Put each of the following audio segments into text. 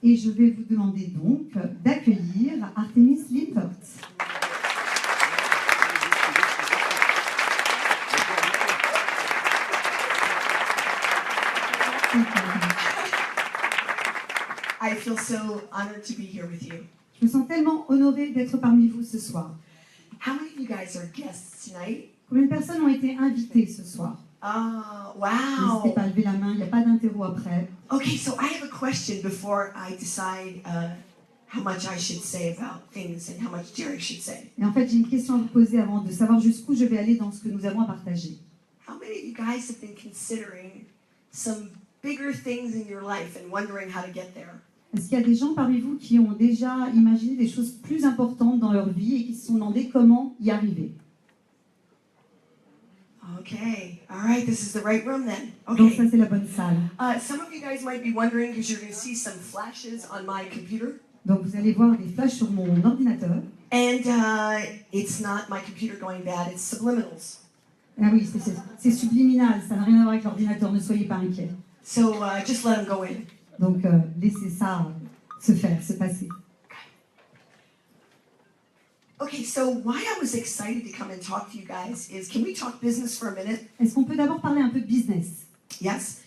Et je vais vous demander donc d'accueillir Artemis Limpert. I feel so honored to be here with you. Je me sens tellement honorée d'être parmi vous ce soir. How many of you guys are guests tonight? Combien de personnes ont été invitées ce soir? Oh, N'hésitez wow. pas à lever la main, il n'y a pas d'interro après. Okay, so I have a question before I decide how much I should say about things and how much Jerry should say. Et en fait, j'ai une question à vous poser avant de savoir jusqu'où je vais aller dans ce que nous avons à partager. How many of you guys have been considering some bigger things in your life and wondering how to get there? Est-ce qu'il y a des gens parmi vous qui ont déjà imaginé des choses plus importantes dans leur vie et qui se sont demandé comment y arriver? Okay, all right, this is the right room then. Donc ça, Okay. c'est la bonne salle. Some of you guys might be wondering because you're going to see some flashes on my computer. Donc vous allez voir des flashs sur mon ordinateur. And it's not my computer going bad, it's subliminals. Ah oui, c'est subliminal, ça n'a rien à voir avec l'ordinateur, ne soyez pas inquiets. So just let them go in. Donc laissez ça se faire, se passer. Okay, so why I was excited to come and talk to you guys is, can we talk business for a minute? Est-ce qu'on peut d'abord parler un peu de business? Yes?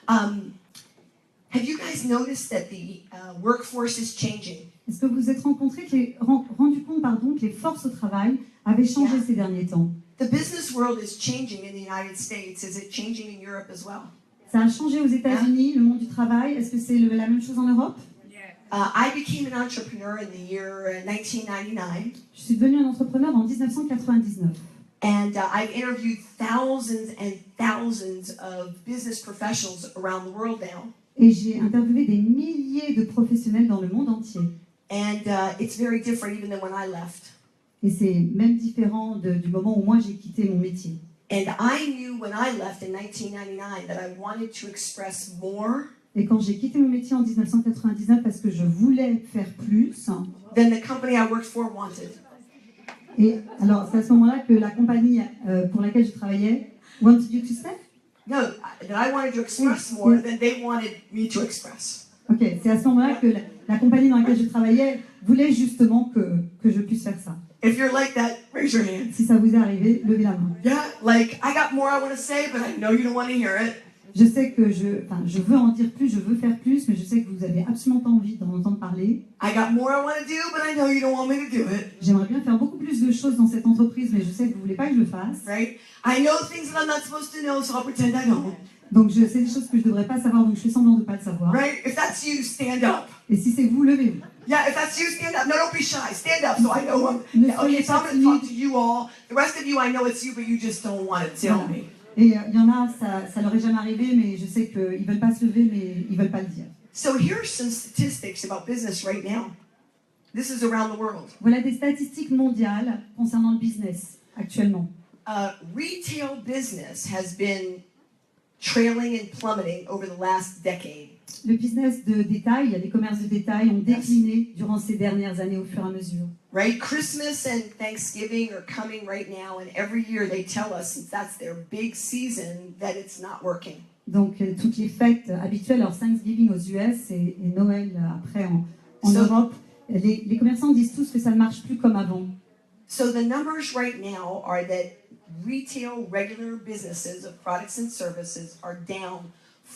Have you guys noticed that the workforce is changing? Est-ce que vous vous êtes rendu compte que les forces au travail avaient changé ces derniers temps? The business world is changing in the United States. Is it changing in Europe as well? Ça a changé aux États-Unis, le monde du travail. Est-ce que c'est la même chose en Europe? I became an entrepreneur in the year 1999. Je suis devenue un entrepreneur en 1999. And I've interviewed thousands and thousands of business professionals around the world now. Et j'ai interviewé des milliers de professionnels dans le monde entier. And it's very different even than when I left. Et c'est même différent du moment où moi j'ai quitté mon métier. And I knew when I left in 1999 that I wanted to express more Et quand j'ai quitté mon métier en 1999 parce que je voulais faire plus, than the company I worked for wanted. et alors c'est à ce moment-là que la compagnie pour laquelle je travaillais wanted you to stay? No, that I wanted to express more than they wanted me to express. Ok, c'est à ce moment-là que la compagnie dans laquelle je travaillais voulait justement que je puisse faire ça. If you're like that, raise your hand. Si ça vous est arrivé, levez la main. Yeah, like I got more I want to say, but I know you don't want to hear it. Je sais que je veux en dire plus, je veux faire plus, mais je sais que vous avez absolument pas envie d'en entendre parler. I got more I want to do, but I know you don't want me to do it. J'aimerais bien faire beaucoup plus de choses dans cette entreprise, mais je sais que vous voulez pas que je le fasse. Right? I know things that I'm not supposed to know, so I'll pretend I don't. Donc je sais des choses que je devrais pas savoir, donc je fais semblant de pas le savoir. Right? If that's you, stand up. Et si c'est vous, levez-vous. Yeah, if that's you, stand up. No, don't be shy. Stand up so I know Ne okay, soyez so pas I'm going to timide. talk to you all. The rest of you, I know it's you, but you just don't want to tell Voilà. me. Et il y en a, ça leur est jamais arrivé, mais je sais qu'ils veulent pas se lever, mais ils veulent pas le dire. So here's some statistics about business right now. This is around the world. Voilà des statistiques mondiales concernant le business actuellement. Retail business has been trailing and plummeting over the last decade. Le business de détail, les commerces de détail ont décliné durant ces dernières années au fur et à mesure. Right? Christmas and Thanksgiving are coming right now, and every year they tell us, since that's their big season, that it's not working. Donc toutes les fêtes habituelles, alors Thanksgiving aux US et Noël après en Europe, les commerçants disent tous que ça ne marche plus comme avant. So the numbers right now are that retail regular businesses of products and services are down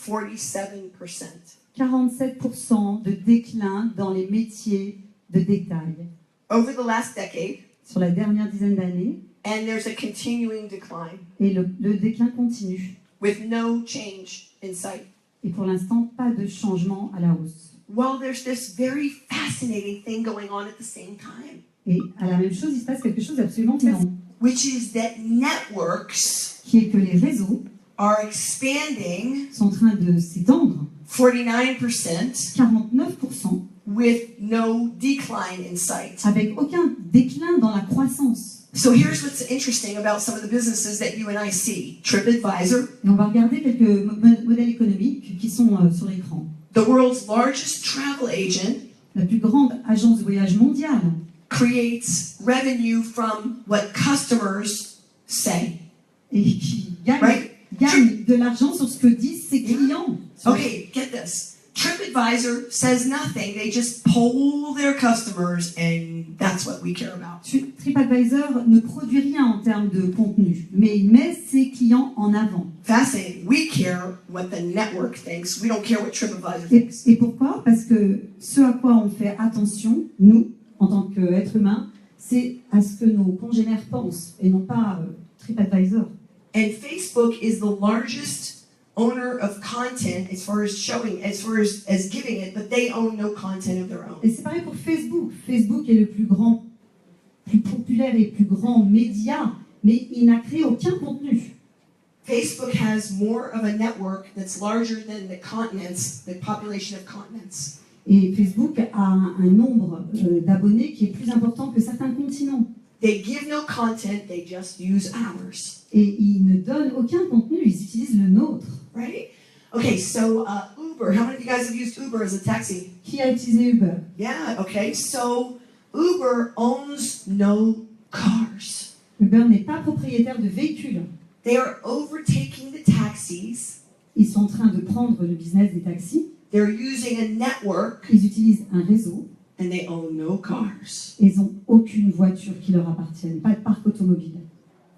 47%. 47% de déclin dans les métiers de détail Over the last decade, sur la dernière dizaine d'années, and there's a continuing decline et le déclin continue. with no change in sight. Et pour l'instant, pas de changement à la hausse. Well, there's this very fascinating thing going on at the same time, Et à la même chose, il se passe quelque chose d'absolument énorme, which is that networks qui est que les réseaux are expanding sont en train de s'étendre, 49% 49%, with no decline in sight. avec aucun déclin dans la croissance. So here's what's interesting about some of the businesses that you and I see. TripAdvisor, Et on va regarder quelques modèles économiques qui sont sur l'écran. the world's largest travel agent, La plus grande agence de voyage mondiale creates revenue from what customers say. et qui gagne, Right. gagne de l'argent sur ce que disent ses clients. Okay, get this. TripAdvisor says nothing. They just poll their customers, and that's what we care about. TripAdvisor ne produit rien en termes de contenu, mais il met ses clients en avant. Fascinating. We care what the network thinks. We don't care what TripAdvisor thinks. Et pourquoi? Parce que ce à quoi on fait attention, nous, en tant qu'êtres humains, c'est à ce que nos congénères pensent, et non pas TripAdvisor. And Facebook is the largest owner of content as far as showing, as far as giving it, but they own no content of their own. Et c'est pareil pour Facebook. Facebook est le plus grand, plus populaire et plus grand média, mais il n'a créé aucun contenu. Facebook has more of a network that's larger than the continents, the population of continents. Et Facebook a un nombre d'abonnés qui est plus important que certains continents. They give no content, they just use ours. Et ils ne donnent aucun contenu, ils utilisent le nôtre. Right? Okay, so Uber. How many of you guys have used Uber as a taxi? Qui a utilisé Uber? Yeah, okay. So Uber owns no cars. Uber n'est pas propriétaire de véhicules. They are overtaking the taxis. Ils sont en train de prendre le business des taxis. They're using a network. Ils utilisent un réseau. And they own no cars. Et ils n'ont aucune voiture qui leur appartienne, pas de parc automobile.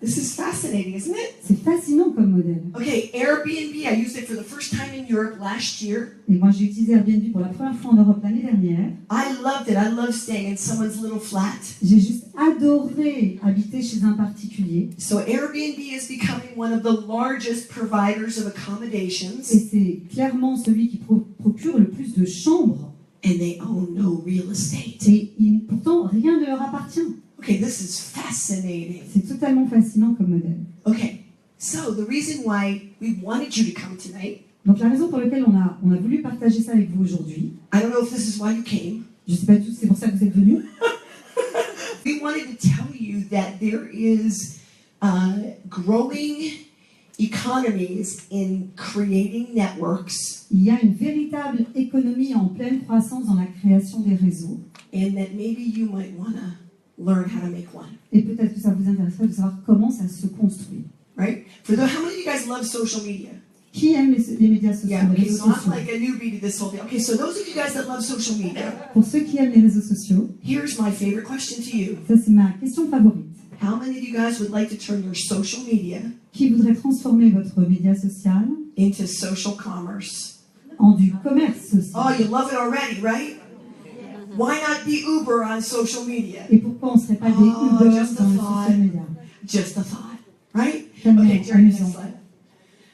This is fascinating, isn't it? C'est fascinant comme modèle. Okay, Airbnb, I used it for the first time in Europe last year. Et moi, j'ai utilisé Airbnb pour la première fois en Europe l'année dernière. I loved it. I love staying in someone's little flat. J'ai juste adoré habiter chez un particulier. So Airbnb is becoming one of the largest providers of Et accommodations. c'est clairement celui qui procure le plus de chambres. And they own no real estate. Et pourtant, rien ne leur appartient. Okay, this is fascinating. C'est totalement fascinant comme modèle. Okay, so the reason why we wanted you to come tonight, Donc la raison pour laquelle on a voulu partager ça avec vous aujourd'hui, I don't know if this is why you came. je ne sais pas du tout, c'est pour ça que vous êtes venus. We wanted to tell you that there is growing economies in creating networks, Il y a une véritable économie en pleine croissance dans la création des réseaux. and that maybe you might want to learn how to make one. Et peut-être que ça vous intéresserait de savoir comment ça se construit. Right? For the, how many of you guys love social media? Qui aime les médias sociaux, Yeah, les okay, réseaux so I'm sociaux? like a newbie to this whole thing. Okay, so those of you guys that love social media, Pour ceux qui aiment les réseaux sociaux, here's my favorite question to you. ça c'est ma question favorite. How many of you guys would like to turn your social media Qui voudrait transformer votre média social into social commerce? en du commerce social? Oh, you love it already, right? Why not be Uber on social media? Et pourquoi on ne serait pas des Oh, Uber just a dans les thought. social media? Just a thought, right? Tellement Okay, Jerry, next amusant. slide.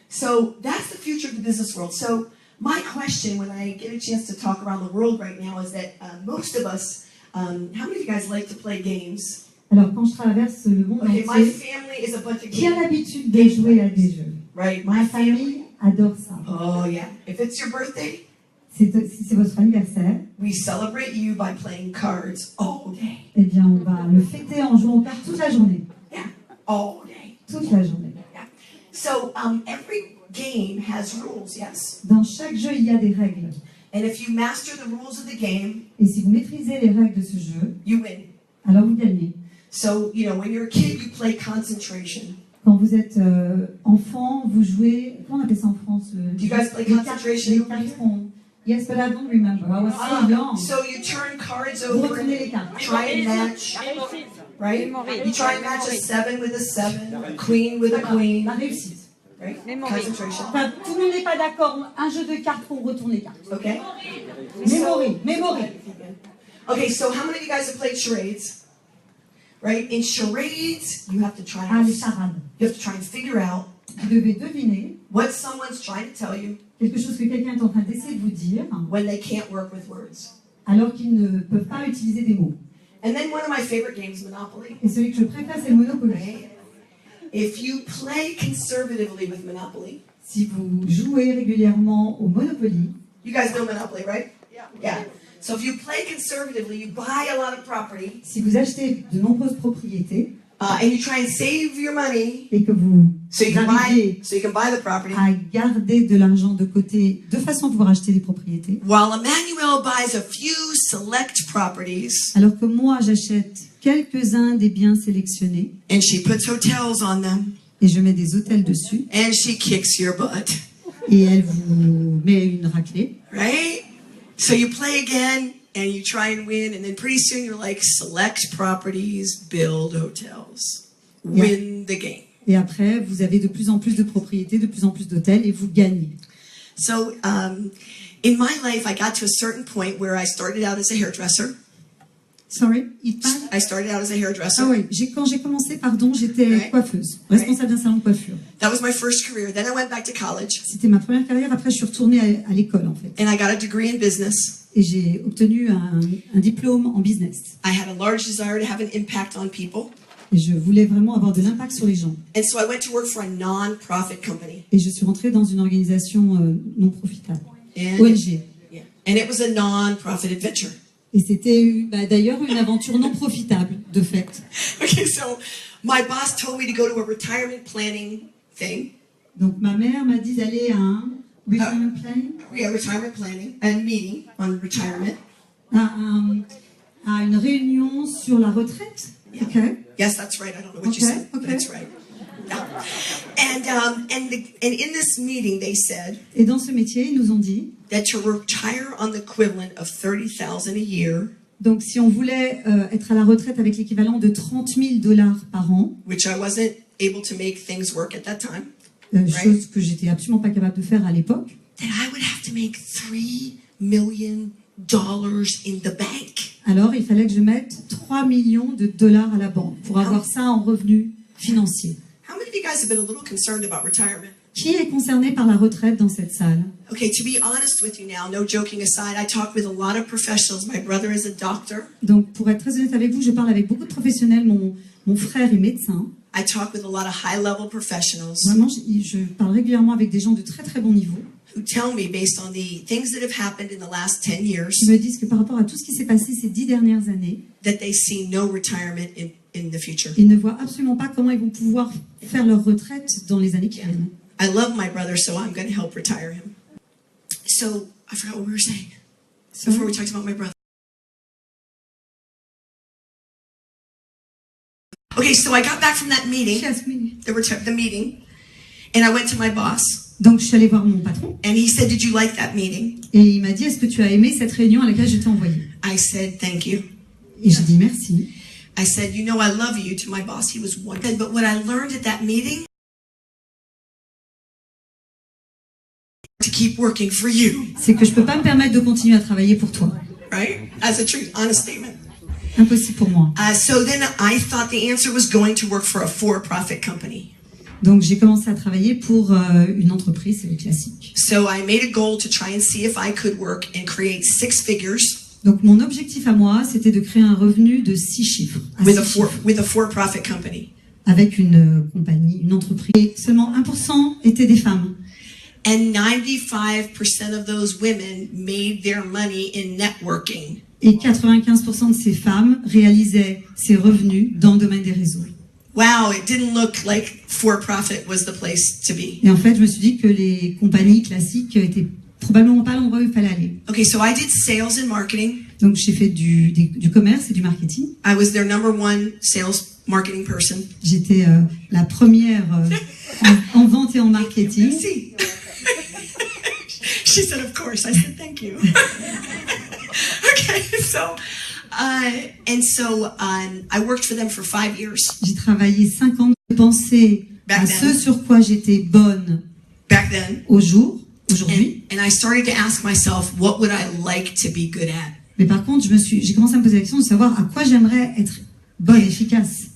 So that's the future of the business world. So my question when I get a chance to talk around the world right now is that most of us, how many of you guys like to play games? Alors quand je traverse le monde Okay, my entier, family is a bunch of qui a gamers, l'habitude de jouer à des jeux? right? Ma My famille family. adore ça. Oh yeah. If it's your birthday, Si c'est votre anniversaire, we celebrate you by playing cards all day. eh bien on va le fêter en jouant aux cartes toute la journée. Yeah, all day. Toute la journée. So every game has rules, yes. Dans chaque jeu, il y a des règles. And if you master the rules of the game, Et si vous maîtrisez les règles de ce jeu, you win. alors vous gagnez. So, you know, when you're a kid, you play concentration. Quand vous êtes enfant, vous jouez... Comment on appelle ça en France? Do you guys play les cartes, concentration? les cartes sont- Yes, but I don't remember. I was so young. So you turn cards Vous over retournez les and cartes. try and match, right? You try and match a 7 with a 7, a queen with a queen, La réussite. right? Memory. Concentration. Enfin, tout le monde n'est pas d'accord. Un jeu de cartes, on retourne les cartes. Okay? Memory. Okay, so how many of you guys have played charades? Right? In charades, you have to try Ah, and, les charades. you have to try and figure out Vous devez deviner what someone's trying to tell you quelque chose que quelqu'un est en train d'essayer de vous dire, when they can't work with words. alors qu'ils ne peuvent pas utiliser des mots. And then one of my favorite games, Monopoly. Et celui que je préfère, c'est le Monopoly. Right? If you play conservatively with Monopoly, Si vous jouez régulièrement au Monopoly, you guys know Monopoly, right? Yeah. So if you play conservatively, you buy a lot of property, si vous achetez de nombreuses propriétés and you try and save your money et que vous so you can arrivez buy the property. à garder de l'argent de côté de façon à pouvoir acheter des propriétés, While Emmanuel buys a few select properties, alors que moi j'achète quelques-uns des biens sélectionnés and she puts hotels on them, et je mets des hôtels dessus and she kicks your butt, et elle vous met une raclée. right? So you play again and you try and win, and then pretty soon you're like, select properties, build hotels, win the game. Et après, vous avez de plus en plus de propriétés, de plus en plus d'hôtels, et vous gagnez. So in my life, I got to a certain point where I started out as a hairdresser. Sorry, I started out as a hairdresser. Ah oui, quand j'ai commencé, j'étais coiffeuse, responsable d'un salon de coiffure. That was my first career. Then I went back to college. C'était ma première carrière. Après, je suis retournée à l'école, en fait. And I got a degree in business. Et j'ai obtenu un diplôme en business. I had a large desire to have an impact on people. Et je voulais vraiment avoir de l'impact sur les gens. And so I went to work for a non-profit company. Et je suis rentrée dans une organisation non profitable, And ONG. yeah. And it was a non-profit adventure. Et c'était d'ailleurs une aventure non profitable, de fait. Okay, so my boss told me to go to a retirement planning thing. Donc ma mère m'a dit d'aller à un retirement planning, Yeah, retirement planning, and meeting on retirement. à une réunion sur la retraite. Yeah. Okay. Yes, that's right. I don't know what you said, but that's right. Yeah. And in this meeting, they said Et dans ce métier, ils nous ont dit, that to retire on the equivalent of $30,000 a year, donc si on voulait être à la retraite avec l'équivalent de $30,000 par an, which I wasn't able to make things work at that time, chose que j'étais absolument pas capable de faire à l'époque, that I would have to make $3 million in the bank. alors il fallait que je mette $3 millions à la banque pour avoir ça en revenus financiers. How many of you guys have been a little concerned about retirement? Qui est concerné par la retraite dans cette salle? Okay, to be honest with you now, no joking aside, I talk with a lot of professionals. My brother is a doctor. Donc pour être très honnête avec vous, je parle avec beaucoup de professionnels. Mon frère est médecin. I talk with a lot of high-level professionals Vraiment, je parle régulièrement avec des gens de très très bon niveau. who tell me, based on the things that have happened in the last 10 years, Ils me disent que par rapport à tout ce qui s'est passé ces 10 dernières années, that they see no retirement in the future. ils ne voient absolument pas comment ils vont pouvoir faire leur retraite dans les années qui viennent. I love my brother, so I'm going to help retire him. So, I forgot what we were saying before we talked about my brother. Okay, so I got back from that meeting, the meeting, and I went to my boss. Donc je suis allée voir mon patron And he said, "Did you like that meeting?" et il m'a dit, est-ce que tu as aimé cette réunion à laquelle je t'ai envoyé? I said, "Thank you." Et j'ai dit merci. I said, "You know, I love you," to my boss. He was one. But what I learned at that meeting, to keep working for you, C'est que je peux pas me permettre de continuer à travailler pour toi. right? As a truth, honest statement. Impossible pour moi. So then I thought the answer was going to work for a for-profit company. Donc j'ai commencé à travailler pour une entreprise classique. So I made a goal to try and see if I could work and create 6 figures Donc mon objectif à moi, c'était de créer un revenu de 6 chiffres, with a for-profit company. avec une compagnie, une entreprise. Et seulement 1% étaient des femmes. And 95% of those women made their money in networking. Et 95% de ces femmes réalisaient ces revenus dans le domaine des réseaux. Wow, it didn't look like for-profit was the place to be. Et en fait, je me suis dit que les compagnies classiques étaient probablement pas l'endroit où il fallait aller. Okay, so I did sales and marketing. Donc j'ai fait du commerce et du marketing. I was their #1 sales marketing person. J'étais la première en vente et en marketing. See. She said, "Of course." I said, "Thank you." Okay, so I worked for them for 5 years. J'ai travaillé 5 ans de penser à ce sur quoi j'étais bonne Back then. Aujourd'hui. And I started to ask myself, what would I like to be good at? Mais par contre, j'ai commencé à me poser la question de savoir à quoi j'aimerais être bonne, efficace.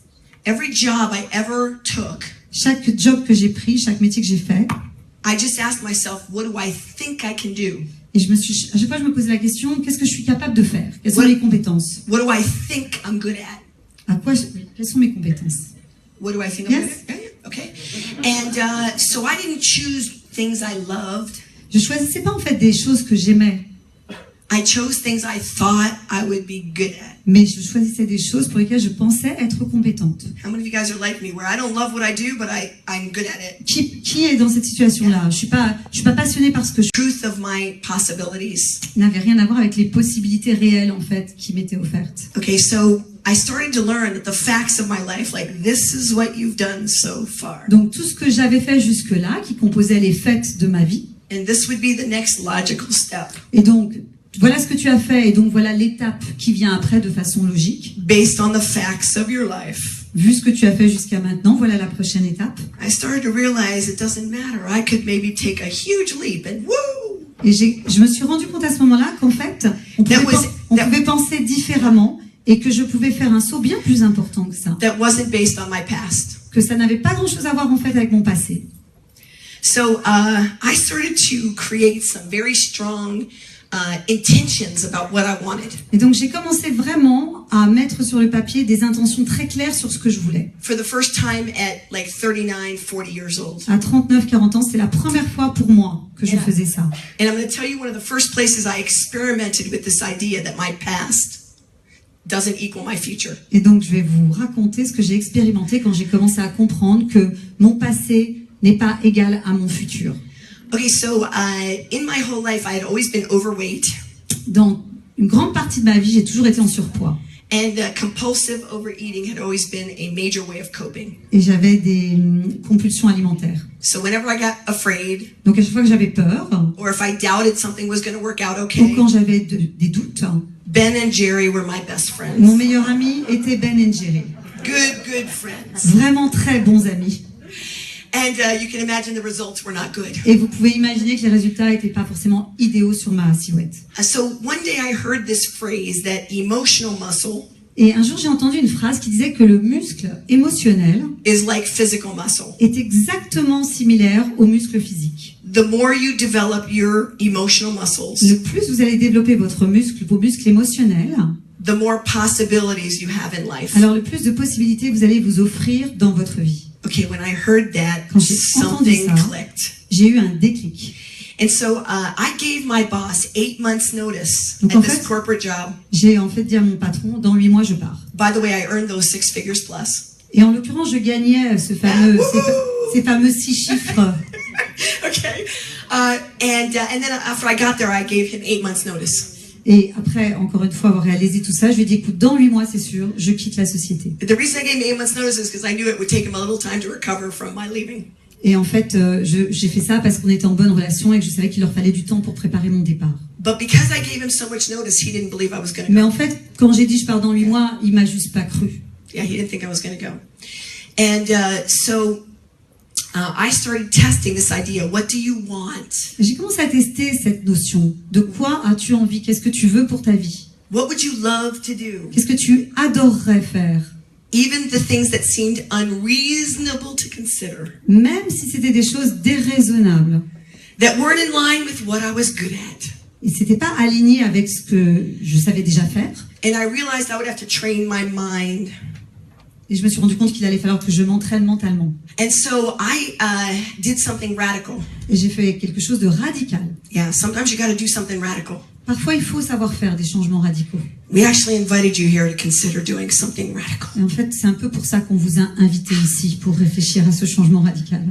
Every job I ever took, Chaque job que j'ai pris, chaque métier que j'ai fait, I just asked myself, what do I think I can do? et à chaque fois je me posais la question, qu'est-ce que je suis capable de faire? Quelles sont mes compétences? What do I think I'm good at? Quelles sont mes compétences? What do I think I'm good at? Yeah, okay. And so I didn't choose things I loved. Je choisissais pas en fait des choses que j'aimais. I chose things I thought I would be good at. Mais je choisissais des choses pour lesquelles je pensais être compétente. How many of you guys are like me, where I don't love what I do, but I'm good at it? Qui est dans cette situation-là? Je suis pas passionnée par ce que je Truth of my possibilities. n'avait rien à voir avec les possibilités réelles en fait qui m'étaient offertes. Okay, so I started to learn that the facts of my life, like this is what you've done so far. Donc tout ce que j'avais fait jusque-là, qui composait les faits de ma vie, And this would be the next logical step. et donc voilà ce que tu as fait et donc voilà l'étape qui vient après de façon logique. based on the facts of your life, Vu ce que tu as fait jusqu'à maintenant, voilà la prochaine étape. I started to realize it doesn't matter. I could maybe take a huge leap and woo! Et je me suis rendu compte à ce moment-là qu'en fait, on pouvait penser différemment et que je pouvais faire un saut bien plus important que ça. That wasn't based on my past. Que ça n'avait pas grand-chose à voir en fait avec mon passé. So I started to create some very strong intentions about what I wanted. Et donc j'ai commencé vraiment à mettre sur le papier des intentions très claires sur ce que je voulais. For the first time at like 39, 40 years old. À 39, 40 ans, c'est la première fois pour moi que je faisais ça. And I'm going to tell you one of the first places I experimented with this idea that my past doesn't equal my future. Et donc je vais vous raconter ce que j'ai expérimenté quand j'ai commencé à comprendre que mon passé n'est pas égal à mon futur. Okay, so in my whole life, I had always been overweight. Dans une grande partie de ma vie, j'ai toujours été en surpoids. And compulsive overeating had always been a major way of coping. Et j'avais des compulsions alimentaires. So whenever I got afraid, Donc à chaque fois que j'avais peur, or if I doubted something was going to work out ou okay, quand j'avais des doutes, Ben and Jerry were my best friends. mon meilleur ami était Ben et Jerry. Good friends. Vraiment très bons amis. And you can imagine the results were not good. Et vous pouvez imaginer que les résultats n'étaient pas forcément idéaux sur ma silhouette. So one day I heard this phrase that emotional muscle Et un jour, j'ai entendu une phrase qui disait que le muscle émotionnel is like physical muscle. est exactement similaire au muscle physique. The more you develop your emotional muscles, Le plus vous allez développer vos muscles émotionnels, the more possibilities you have in life. alors le plus de possibilités vous allez vous offrir dans votre vie. Okay, when I heard that, Quand j'ai entendu something ça, clicked. j'ai eu un déclic. And so I gave my boss 8 months notice Donc, at en this fait, corporate job. J'ai en fait dit à mon patron, dans 8 mois, je pars. By the way, I earned those 6 figures plus. Et en l'occurrence, je gagnais ces fameux 6 chiffres. Okay. And then after I got there, I gave him 8 months notice. Et après, encore une fois, avoir réalisé tout ça, je lui ai dit, écoute, dans 8 mois, c'est sûr, je quitte la société. The reason I gave him 8 months notice is because I knew it would take him a little time to recover from my leaving. Et en fait, j'ai fait ça parce qu'on était en bonne relation et que je savais qu'il leur fallait du temps pour préparer mon départ. But because I gave him so much notice, he didn't believe I was going to go. Mais en fait, quand j'ai dit je pars dans 8 mois, il m'a juste pas cru. Yeah, he didn't think I was going to go. And so I started testing this idea. What do you want? J'ai commencé à tester cette notion. De quoi as-tu envie? Qu'est-ce que tu veux pour ta vie? What would you love to do? Qu'est-ce que tu adorerais faire? Even the things that seemed unreasonable to consider. Même si c'était des choses déraisonnables. That weren't in line with what I was good at. Et c'était pas aligné avec ce que je savais déjà faire. And I realized I would have to train my mind. Et je me suis rendu compte qu'il allait falloir que je m'entraîne mentalement. And so I did something radical. Et j'ai fait quelque chose de radical. Yeah, sometimes you got to do something radical. Parfois, il faut savoir faire des changements radicaux. We actually invited you here to consider doing something radical. Et en fait, c'est un peu pour ça qu'on vous a invité ici, pour réfléchir à ce changement radical.